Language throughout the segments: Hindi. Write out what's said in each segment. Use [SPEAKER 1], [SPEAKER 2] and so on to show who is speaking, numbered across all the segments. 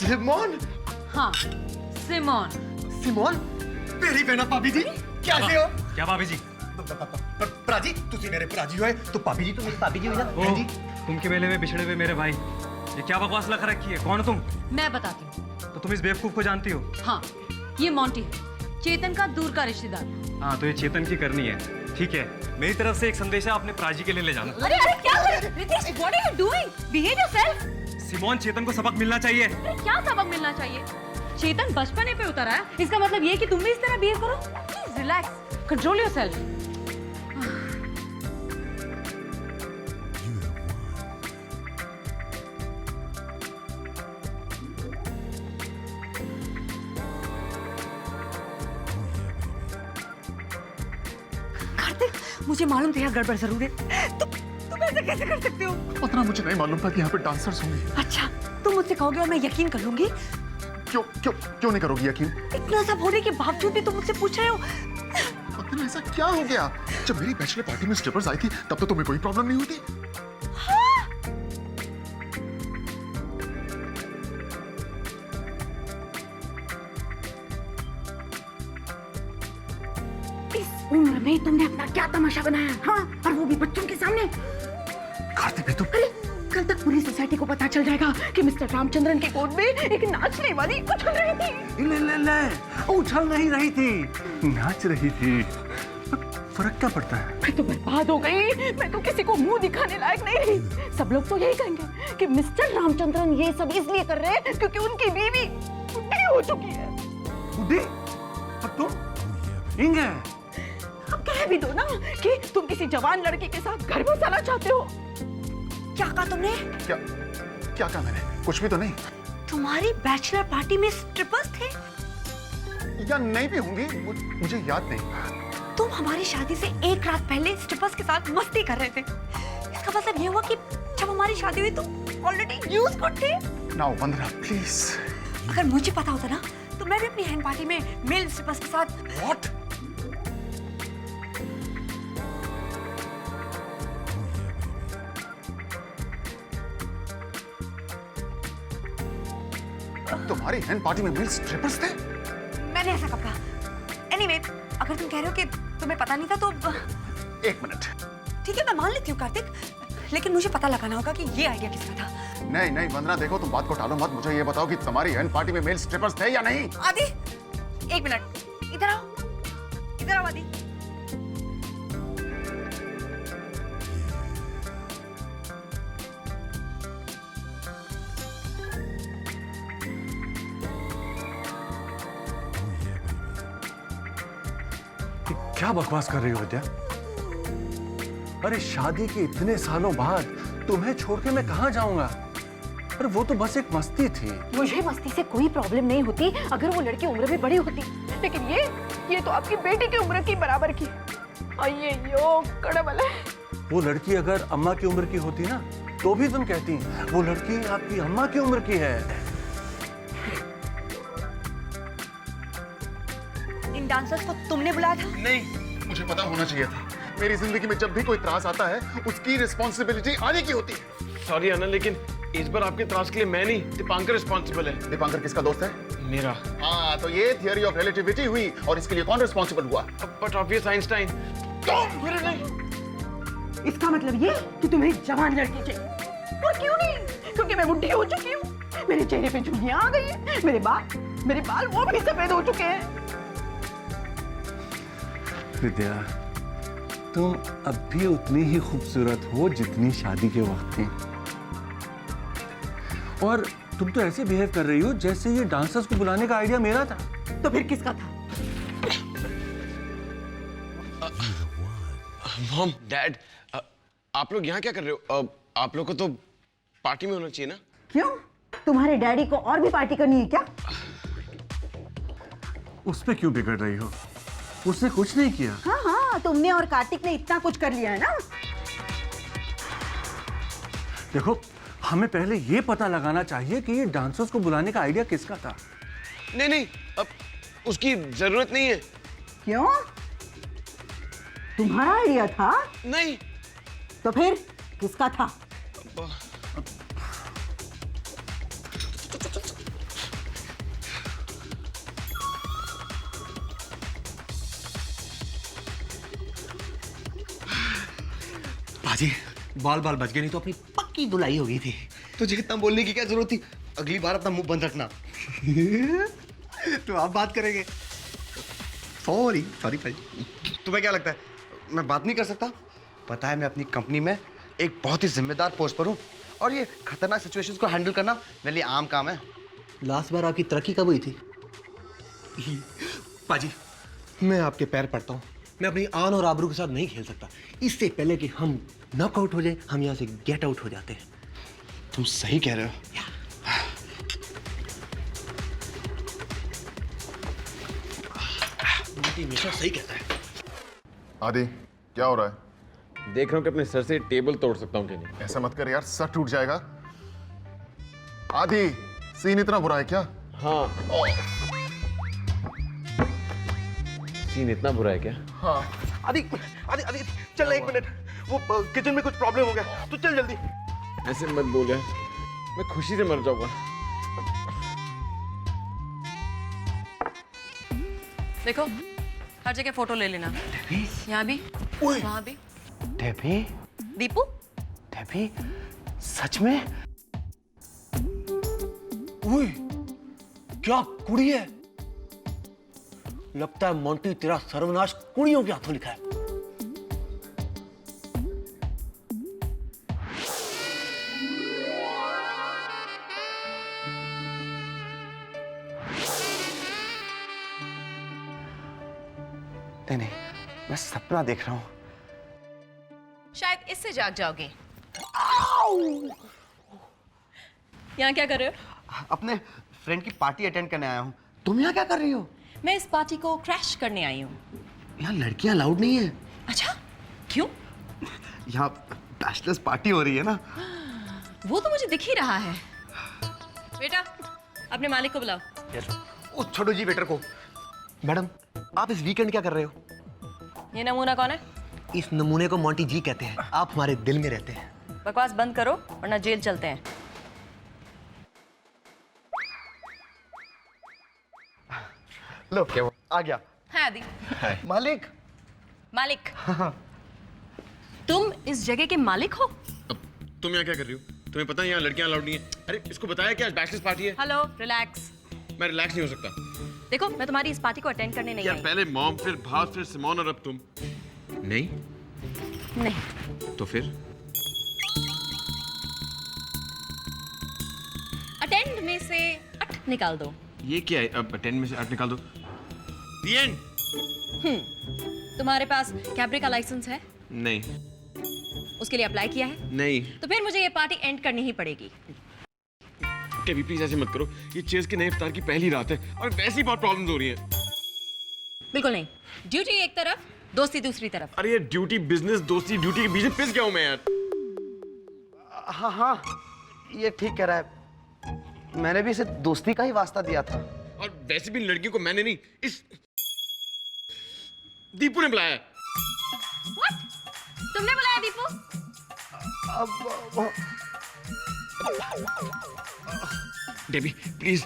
[SPEAKER 1] सिमोन।
[SPEAKER 2] हाँ, सिमोन।
[SPEAKER 1] सिमोन, मेरी बहना भाभी जी, कैसे हो?
[SPEAKER 3] क्या भाभी जी?
[SPEAKER 1] प्राजी, तुसी मेरे प्राजी हो तो भाभी जी तो मेरी भाभी जी हुई ना। बहन जी,
[SPEAKER 3] तुम के मेले में बिछड़े हुए मेरे भाई, ये क्या बकवास लगा रखी है? कौन हो तुम?
[SPEAKER 2] मैं बताती हूँ।
[SPEAKER 3] तो तुम इस बेवकूफ को जानती हो?
[SPEAKER 2] हाँ, ये मोंटी है, चेतन का दूर का रिश्तेदार।
[SPEAKER 3] हाँ, तो ये चेतन की करनी है। ठीक है, मेरी तरफ से एक संदेशा अपने प्राजी के लिए ले जाना।
[SPEAKER 2] अरे अरे क्या कर रहे हो? Ritesh, what are you doing? Behave yourself.
[SPEAKER 3] Simone, Chetan को सबक मिलना चाहिए।
[SPEAKER 2] अरे क्या सबक मिलना चाहिए? चेतन बचपने पे उतर आया, इसका मतलब ये कि तुम भी इस तरह बिहेव करो? Please relax, control yourself. मुझे मालूम था यहाँ गड़बड़ जरूर है। तुम ऐसे कैसे कर सकते हो?
[SPEAKER 1] पता मुझे नहीं मालूम था कि यहाँ पे डांसर्स होंगे।
[SPEAKER 2] अच्छा, तुम मुझसे कहोगे और मैं यकीन कर लूंगी।
[SPEAKER 1] क्यों क्यों क्यों नहीं करोगी यकीन?
[SPEAKER 2] इतना सब होने के बावजूद भी तुम मुझसे पूछ रहे हो।
[SPEAKER 1] पता ऐसा क्या हो गया? जब मेरी बैचलर पार्टी में स्ट्रिपर्स आई थी तब तो तुम्हें कोई प्रॉब्लम नहीं होती।
[SPEAKER 2] उम्र में तुमने अपना क्या तमाशा बनाया? हाँ, और वो भी बच्चों के सामने।
[SPEAKER 1] कार्तिक भी तुम।
[SPEAKER 2] अरे कल तक पूरी सोसाइटी को पता चल जाएगा कि मिस्टर रामचंद्रन के कोर्ट में एक नाचने वाली उछल रही थी।
[SPEAKER 4] ले, उछल नहीं रही थी, नाच रही थी। फर्क क्या पड़ता है?
[SPEAKER 2] मैं तो बर्बाद हो गई। मैं तो किसी को मुंह दिखाने लायक नहीं रही। सब लोग तो यही कहेंगे कि मिस्टर रामचंद्रन ये सब इसलिए कर रहे हैं क्योंकि उनकी बीवी बुढ़ी हो चुकी है।
[SPEAKER 4] बुढ़ी? और तुम? इंगे?
[SPEAKER 2] अब कह भी दो ना कि तुम किसी जवान लड़के के साथ घर बसाना चाहते हो। क्या कहा तुमने?
[SPEAKER 1] क्या क्या कहा मैंने? कुछ भी तो नहीं।
[SPEAKER 2] तुम्हारी बैचलर पार्टी में स्ट्रिपर्स थे?
[SPEAKER 1] या नहीं भी होंगी, मुझे याद नहीं।
[SPEAKER 2] तुम हमारी शादी से एक रात पहले स्ट्रिपर्स के साथ मस्ती कर रहे थे। इसका मतलब ये हुआ कि जब हमारी शादी हुई तुम ऑलरेडी यूज्ड थे।
[SPEAKER 1] Now Vandana please.
[SPEAKER 2] अगर मुझे पता होता ना तो मैं भी अपनी हैंड पार्टी में मेल स्ट्रिपर्स के साथ।
[SPEAKER 1] व्हाट? तुम्हारी हैंड पार्टी में मेल स्ट्रिपर्स थे?
[SPEAKER 2] मैंने ऐसा कब कहा? एनीवे, अगर तुम कह रहे हो कि तुम्हें पता नहीं था तो
[SPEAKER 1] एक मिनट।
[SPEAKER 2] ठीक है, मैं मान लेती हूँ कार्तिक, लेकिन मुझे पता लगाना होगा कि ये आइडिया किसका था।
[SPEAKER 1] नहीं नहीं वंदना, देखो तुम बात को टालो मत। मुझे ये बताओ कि तुम्हारी हैंड पार्टी में मेल स्ट्रिपर्स थे या नहीं?
[SPEAKER 2] आदि, एक मिनट, इधर आओ आदि।
[SPEAKER 4] क्या बकवास कर रही हो विद्या? अरे शादी के इतने सालों बाद तुम्हें छोड़ के मैं कहां जाऊंगा? अरे वो तो बस एक मस्ती थी।
[SPEAKER 2] मुझे मस्ती से कोई प्रॉब्लम नहीं होती अगर वो लड़की उम्र में बड़ी होती, लेकिन ये तो आपकी बेटी की उम्र की बराबर की। आइए यो कड़बल है।
[SPEAKER 4] वो लड़की अगर अम्मा की उम्र की होती ना तो भी तुम कहती वो लड़की आपकी अम्मा की उम्र की है।
[SPEAKER 2] इन डांसर्स को तुमने बुलाया था?
[SPEAKER 1] नहीं, मुझे पता होना चाहिए था। मेरी जिंदगी में जब भी कोई त्रास आता है उसकी रिस्पॉन्सिबिलिटी आने की होती है।
[SPEAKER 5] सॉरी अन्ना, लेकिन इस बार आपके त्रास के लिए मैं नहीं, दीपांकर रिस्पॉन्सिबल है।
[SPEAKER 1] दीपांकर किसका दोस्त है?
[SPEAKER 5] मेरा।
[SPEAKER 1] हाँ, तो ये थियरी ऑफ रिलेटिविटी हुई और इसके लिए कौन रिस्पॉन्सिबल हुआ?
[SPEAKER 5] But obvious Einstein.
[SPEAKER 1] तुम!
[SPEAKER 5] मेरे नहीं।
[SPEAKER 2] इसका मतलब ये कि तुम्हें जवान लड़की चाहिए। और क्यों नहीं? क्योंकि मैं बुढ़ी हो चुकी हूँ, मेरे चेहरे पे झुर्रियां आ गई हैं, मेरे बाल वो भी सफेद हो चुके हैं।
[SPEAKER 4] विद्या, तुम अब भी उतनी ही खूबसूरत हो जितनी शादी के वक्त थी। और तुम तो ऐसे बिहेव कर रही हो जैसे ये डांसर्स को बुलाने का आइडिया मेरा था।
[SPEAKER 2] तो फिर किसका था?
[SPEAKER 5] मॉम, डैड, आप लोग यहाँ क्या कर रहे हो? आप लोग को तो पार्टी में होना चाहिए ना?
[SPEAKER 6] क्यों? तुम्हारे डैडी को और भी पार्टी करनी है क्या?
[SPEAKER 4] उस पे क्यों बिगड़ रही हो? उसने कुछ नहीं किया।
[SPEAKER 6] हाँ, तुमने और कार्तिक ने इतना कुछ कर लिया है ना।
[SPEAKER 4] देखो, हमें पहले ये पता लगाना चाहिए कि ये डांसर्स को बुलाने का आइडिया किसका था।
[SPEAKER 5] नहीं, अब उसकी जरूरत नहीं है।
[SPEAKER 6] क्यों? तुम्हारा आइडिया था?
[SPEAKER 5] नहीं।
[SPEAKER 6] तो फिर किसका था?
[SPEAKER 7] पाजी बाल बाल बच गए, नहीं तो अपनी पक्की धुलाई हो गई थी।
[SPEAKER 8] तुझे इतना बोलने की क्या जरूरत थी? अगली बार अपना मुंह बंद रखना।
[SPEAKER 7] तो आप बात करेंगे।
[SPEAKER 8] सॉरी सॉरी भाई। तुम्हें क्या लगता है मैं बात नहीं कर सकता? पता है मैं अपनी कंपनी में एक बहुत ही जिम्मेदार पोस्ट पर हूँ और ये खतरनाक सिचुएशंस को हैंडल करना मेरे लिए आम काम है।
[SPEAKER 7] लास्ट बार आपकी तरक्की कब हुई थी? पाजी मैं आपके पैर पड़ता हूँ, मैं अपनी आन और आबरू के साथ नहीं खेल सकता। इससे पहले कि हम नॉकआउट हो जाए, हम यहाँ से गेट आउट हो जाते हैं।
[SPEAKER 8] तुम सही कह रहे हो।
[SPEAKER 7] हमेशा सही कहता है।
[SPEAKER 1] आदि क्या हो रहा है?
[SPEAKER 5] देख रहा हूँ कि अपने सर से टेबल तोड़ सकता हूँ कि नहीं।
[SPEAKER 1] ऐसा मत कर यार, सर टूट जाएगा। आदि सीन इतना बुरा है क्या?
[SPEAKER 5] हाँ। सीन इतना बुरा है क्या?
[SPEAKER 7] आदि आदि आदि चल 1 मिनट, वो किचन में कुछ प्रॉब्लम हो गया, तो चल जल्दी।
[SPEAKER 5] ऐसे मत बोल यार, मैं खुशी से मर जाऊंगा।
[SPEAKER 9] देखो हर जगह फोटो ले लेना, यहाँ भी वहाँ भी।
[SPEAKER 8] डेबी,
[SPEAKER 9] दीपू
[SPEAKER 8] डेबी सच में?
[SPEAKER 7] ओए क्या कुड़ी है? लगता है मोंटी तेरा सर्वनाश कुड़ियों के हाथों लिखा है।
[SPEAKER 8] नहीं, मैं सपना देख रहा हूँ।
[SPEAKER 9] शायद इससे जाग जाओगे। यहाँ क्या कर रहे हो?
[SPEAKER 8] अपने फ्रेंड की पार्टी अटेंड करने आया हूँ। तुम यहाँ क्या कर रही हो?
[SPEAKER 9] मैं इस पार्टी को क्रैश करने आई हूँ।
[SPEAKER 8] यहाँ लड़कियाँ अलाउड नहीं है।
[SPEAKER 9] अच्छा क्यों?
[SPEAKER 8] यहाँ बैचलर्स पार्टी हो रही है ना।
[SPEAKER 9] वो तो मुझे दिख ही रहा है। बेटा अपने मालिक को बुलाओ।
[SPEAKER 8] ओ छोड़ो जी वेटर को। मैडम आप इस वीकेंड क्या कर रहे हो?
[SPEAKER 9] ये नमूना कौन है?
[SPEAKER 7] इस नमूने को मोंटी जी कहते हैं। आप हमारे दिल में रहते हैं।
[SPEAKER 9] बकवास बंद करो वरना जेल चलते हैं।
[SPEAKER 8] लो क्या आ गया।
[SPEAKER 9] हाँ आदि।
[SPEAKER 8] मालिक।
[SPEAKER 9] मालिक तुम इस जगह के मालिक हो?
[SPEAKER 5] अब तुम यहाँ क्या कर रही हो? तुम्हें पता है यहाँ लड़कियाँ अलाउड नहीं है। अरे इसको बताया कि आज बैचलर्स पार्टी है।
[SPEAKER 9] Hello relax.
[SPEAKER 5] मैं रिलैक्स नहीं हो सकता।
[SPEAKER 9] देखो मैं तुम्हारी इस पार्टी को अटेंड करने नहीं
[SPEAKER 5] यार
[SPEAKER 9] आई।
[SPEAKER 5] पहले मॉम, फिर भाव, फिर सिमोन और अब तुम। नहीं
[SPEAKER 9] नहीं।
[SPEAKER 5] तो फिर?
[SPEAKER 9] अटेंड में से 8 निकाल दो।
[SPEAKER 5] ये क्या है? अब 10 में से 8 निकाल दो। The end.
[SPEAKER 9] तुम्हारे पास कैबरे का लाइसेंस है?
[SPEAKER 5] नहीं।
[SPEAKER 9] उसके लिए अप्लाई किया है?
[SPEAKER 5] नहीं।
[SPEAKER 9] तो फिर मुझे ये पार्टी एंड करनी ही पड़ेगी।
[SPEAKER 5] डेबी प्लीज ऐसे मत करो। ये चेस के नए इफ्तार की पहली रात है और वैसे ही बहुत प्रॉब्लम्स हो रही हैं।
[SPEAKER 9] बिल्कुल नहीं। ड्यूटी एक तरफ, दोस्ती दूसरी तरफ।
[SPEAKER 5] अरे ये ड्यूटी, बिजनेस, दोस्ती, ड्यूटी के बीच में पिस गया हूं मैं यार।
[SPEAKER 8] हाँ हाँ ये ठीक कह रहा है। मैंने भी इसे दोस्ती का ही वास्ता दिया था।
[SPEAKER 5] और वैसे भी लड़कियों को मैंने नहीं, इस दीपू ने बुलाया है।
[SPEAKER 9] What? तुमने बुलाया दीपू?
[SPEAKER 5] डेबी प्लीज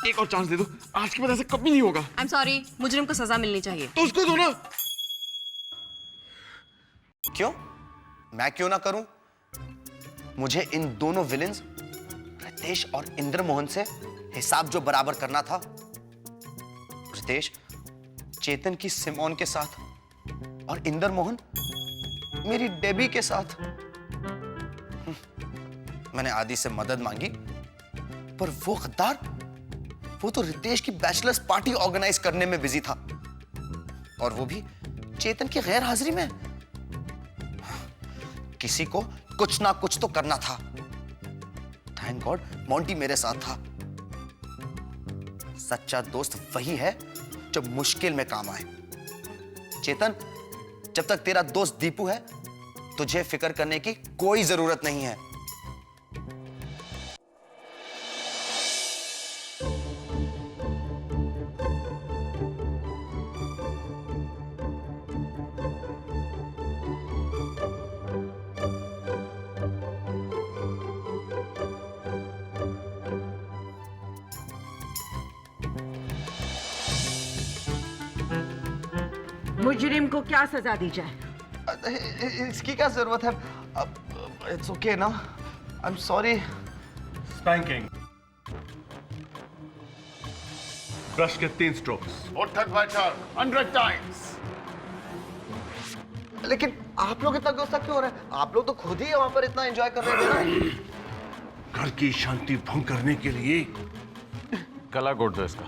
[SPEAKER 5] एक और चांस दे दो। आज के बाद ऐसा कभी नहीं होगा।
[SPEAKER 9] I'm sorry, मुजरिम को सजा मिलनी चाहिए।
[SPEAKER 5] तो उसको दो ना।
[SPEAKER 8] क्यों? मैं क्यों ना करूं? मुझे इन दोनों विलेंस रितेश और इंद्र मोहन से हिसाब जो बराबर करना था। रितेश चेतन की सिमोन के साथ और इंद्र मोहन मेरी डेबी के साथ। मैंने आदि से मदद मांगी पर वो गद्दार, वो तो रितेश की बैचलर्स पार्टी ऑर्गेनाइज करने में बिजी था और वो भी चेतन की गैर हाजिरी में। किसी को कुछ ना कुछ तो करना था। थैंक गॉड मोंटी मेरे साथ था। सच्चा दोस्त वही है जो मुश्किल में काम आए। चेतन जब तक तेरा दोस्त दीपू है तुझे फिक्र करने की कोई जरूरत नहीं है।
[SPEAKER 6] मुजरिम को क्या सजा दी जाए?
[SPEAKER 8] इसकी क्या जरूरत है? इट्स ओके ना, I am sorry.
[SPEAKER 4] Spanking. Brush के 3 स्ट्रोक्स।
[SPEAKER 1] उठक बैठक 100 टाइम्स।
[SPEAKER 8] लेकिन आप लोग इतना गुस्सा क्यों हो रहे हैं? आप लोग तो खुद ही वहां पर इतना एंजॉय कर रहे थे ना।
[SPEAKER 4] घर की शांति भंग करने के लिए
[SPEAKER 5] गला घोट दो इसका।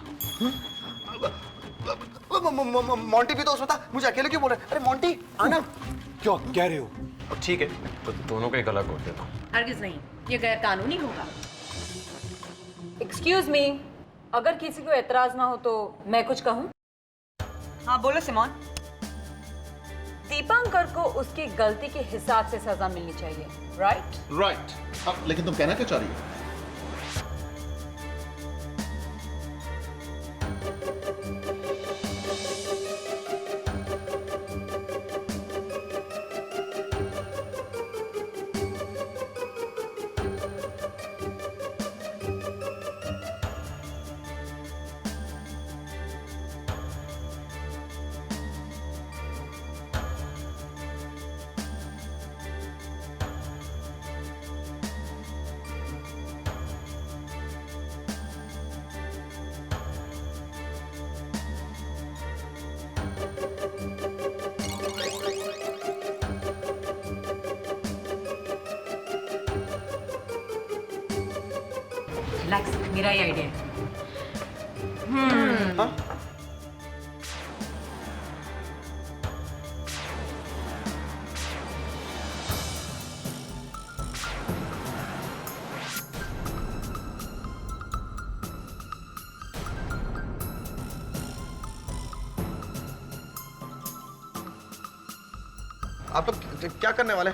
[SPEAKER 8] मोंटी भी तो उसमें था, मुझे अकेले क्यों बोल रहे? अरे मोंटी आना।
[SPEAKER 7] क्या कह रहे हो?
[SPEAKER 5] ठीक है, तो दोनों का ही गला घोट देता हूँ।
[SPEAKER 9] हरगिज नहीं, ये गैर कानूनी होगा। एक्सक्यूज मी, अगर किसी को एतराज ना हो तो मैं कुछ कहूँ?
[SPEAKER 6] हाँ बोलो सिमोन।
[SPEAKER 9] दीपांकर को उसकी गलती के हिसाब से सजा मिलनी चाहिए, राइट?
[SPEAKER 1] राइट। अब लेकिन तुम कहना क्या चाह रही हो?
[SPEAKER 9] रिलैक्स, मेरा ही आइडिया है।
[SPEAKER 8] आप लोग क्या करने वाले?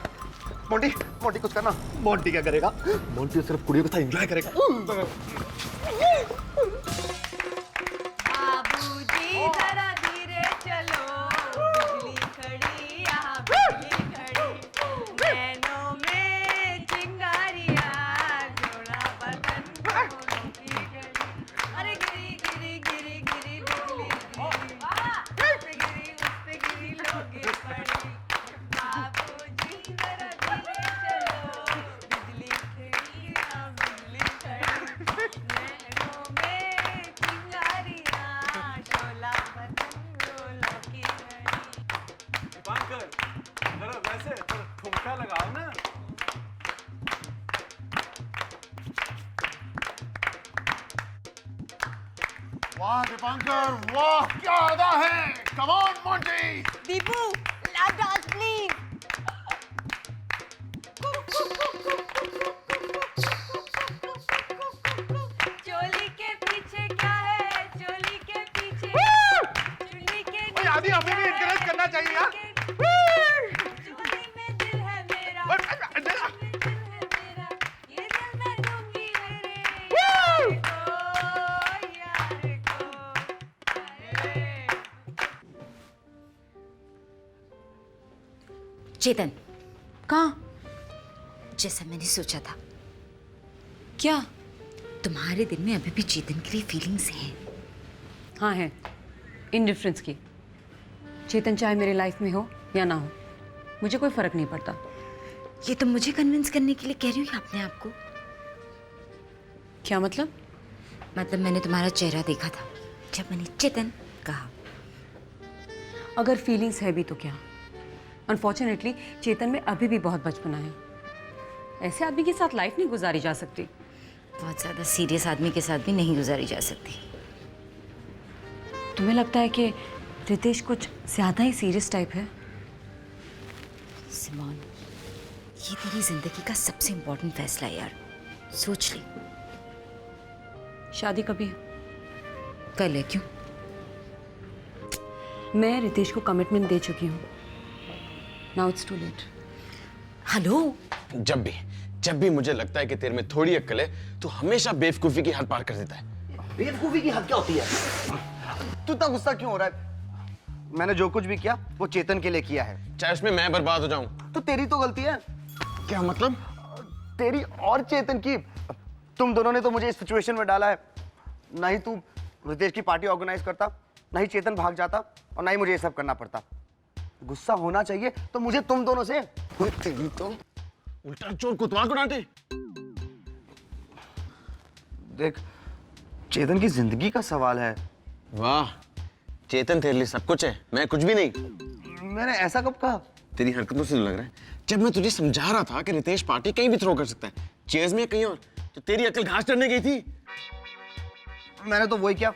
[SPEAKER 8] मोंटी, मोंटी कुछ करना।
[SPEAKER 7] मोंटी क्या करेगा? मोंटी सिर्फ कुड़ियों के साथ एंजॉय करेगा।
[SPEAKER 9] बाबूजी जरा धीरे चलो, बिजली खड़ी यहाँ बिजली खड़ी, नैनों में चिंगारियाँ, जोड़ा बदन फूलों की गली। अरे गिरी गिरी गिरी गिरी बिजली गिरी, उस पे गिरी लोगे पड़ी। बाबूजी जरा धीरे चलो, बिजली खड़ी यहाँ बिजली खड़ी, नैनों में चिंगारियाँ, शोला बदन फूलों की गली।
[SPEAKER 4] दीपांकर, जरा वैसे ठुमका लगाओ ना।
[SPEAKER 1] वाह दीपांकर, वाह क्या अदा है। Come on Monty.
[SPEAKER 2] Deepu, lap dance please.
[SPEAKER 9] चोली के पीछे क्या है? चोली के पीछे चुन्नी के
[SPEAKER 1] आदि हमें भी encourage करना चाहिए यार।
[SPEAKER 9] चोली में दिल है मेरा, दिल है मेरा, ये दिल मैं दूंगी मेरे यार को।
[SPEAKER 10] चेतन,
[SPEAKER 2] कहाँ?
[SPEAKER 10] जैसा मैंने सोचा था,
[SPEAKER 2] क्या?
[SPEAKER 10] तुम्हारे दिल में अभी भी चेतन के लिए फीलिंग्स हैं।
[SPEAKER 2] हाँ है, इंडिफरेंस की। चेतन चाहे मेरी लाइफ में हो या ना हो, मुझे कोई फर्क नहीं पड़ता।
[SPEAKER 10] ये तुम मुझे कन्विंस करने के लिए कह रही हो या अपने आप को?
[SPEAKER 2] क्या मतलब?
[SPEAKER 10] मतलब मैंने तुम्हारा चेहरा देखा था जब मैंने चेतन कहा।
[SPEAKER 2] अगर फीलिंग्स है भी तो क्या? अनफॉर्चुनेटली चेतन में अभी भी बहुत बचपना है। ऐसे आदमी के साथ लाइफ नहीं गुजारी जा सकती।
[SPEAKER 10] बहुत ज़्यादा सीरियस आदमी के साथ भी नहीं गुजारी जा सकती।
[SPEAKER 2] तुम्हें लगता है कि रितेश कुछ ज़्यादा ही सीरियस टाइप है?
[SPEAKER 10] सिमोन, ये तेरी जिंदगी का सबसे इम्पोर्टेंट फैसला है यार, सोच ले।
[SPEAKER 2] शादी कभी?
[SPEAKER 10] कर ले। क्यों?
[SPEAKER 2] मैं रितेश को कमिटमेंट दे चुकी हूँ। Now it's too late.
[SPEAKER 10] Hello,
[SPEAKER 5] जब भी मुझे लगता है कि तेरे में थोड़ी अक्ल है, तो हमेशा बेवकूफी की हद पार कर देता है।
[SPEAKER 8] बेवकूफी की हद क्या होती है? तू इतना गुस्सा क्यों हो रहा है? मैंने जो कुछ भी किया वो चेतन के लिए किया है।
[SPEAKER 5] चाहे उसमें मैं बर्बाद हो जाऊं।
[SPEAKER 8] तो तेरी तो गलती है।
[SPEAKER 5] क्या मतलब?
[SPEAKER 8] तेरी और चेतन की। तुम दोनों ने तो मुझे इस सिचुएशन में डाला है। ना ही तू रितेश की पार्टी ऑर्गेनाइज करता, ना ही चेतन भाग जाता, और ना ही मुझे ये सब करना पड़ता। गुस्सा होना चाहिए तो मुझे तुम दोनों से।
[SPEAKER 5] तेरी तो उल्टा चोर कुतवाल को डांटे।
[SPEAKER 8] देख, चेतन की जिंदगी का सवाल है।
[SPEAKER 5] वाह, चेतन तेरे लिए सब कुछ है, मैं कुछ भी नहीं।
[SPEAKER 8] मैंने ऐसा कब कहा?
[SPEAKER 5] तेरी हरकतों से लग रहा है, जब मैं तुझे समझा रहा था कि रितेश पार्टी कहीं भी थ्रो कर सकता है, चेयर्स में कहीं और, तो तेरी अकल घास चढ़ने गई थी।
[SPEAKER 8] मैंने तो वही किया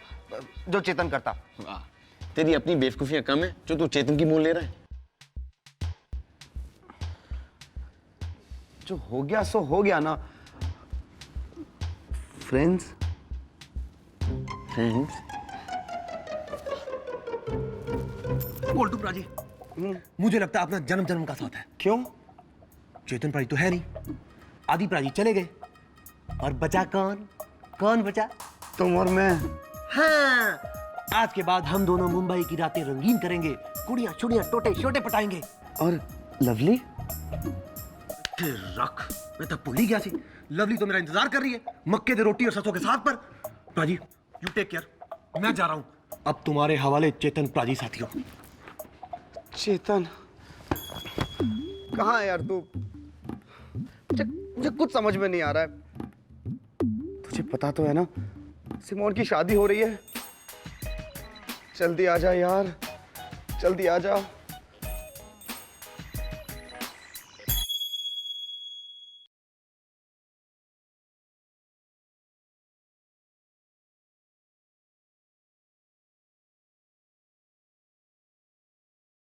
[SPEAKER 8] जो चेतन करता।
[SPEAKER 5] वाह, तेरी अपनी बेवकूफियां कम है जो तू चेतन की मोल ले रहा है।
[SPEAKER 8] जो हो गया सो हो गया ना। फ्रेंड्स
[SPEAKER 5] फ्रेंड्स,
[SPEAKER 7] बोल्टू प्राजी, मुझे लगता है अपना जन्म जन्म का साथ है।
[SPEAKER 8] क्यों?
[SPEAKER 7] चेतन प्राजी तो है नहीं, आदि प्राजी चले गए, और बचा कौन? कौन बचा?
[SPEAKER 8] तुम और मैं।
[SPEAKER 7] हाँ, आज के बाद हम दोनों मुंबई की रातें रंगीन करेंगे, कुड़ियां छुड़ियां टोटे छोटे पटाएंगे।
[SPEAKER 8] और लवली?
[SPEAKER 7] रख, मैं तो भूल ही गया सी। लवली तो मेरा इंतजार कर रही है मक्के दे रोटी और सरसों के साग पर। प्राजी, यू टेक केयर, मैं जा रहा हूं। अब तुम्हारे हवाले चेतन प्राजी साथियों।
[SPEAKER 8] चेतन कहाँ है यार तू? मुझे कुछ समझ में नहीं आ रहा है। तुझे पता तो है ना सिमोन की शादी हो रही है। जल्दी आ जा यार, जल्दी आ जा।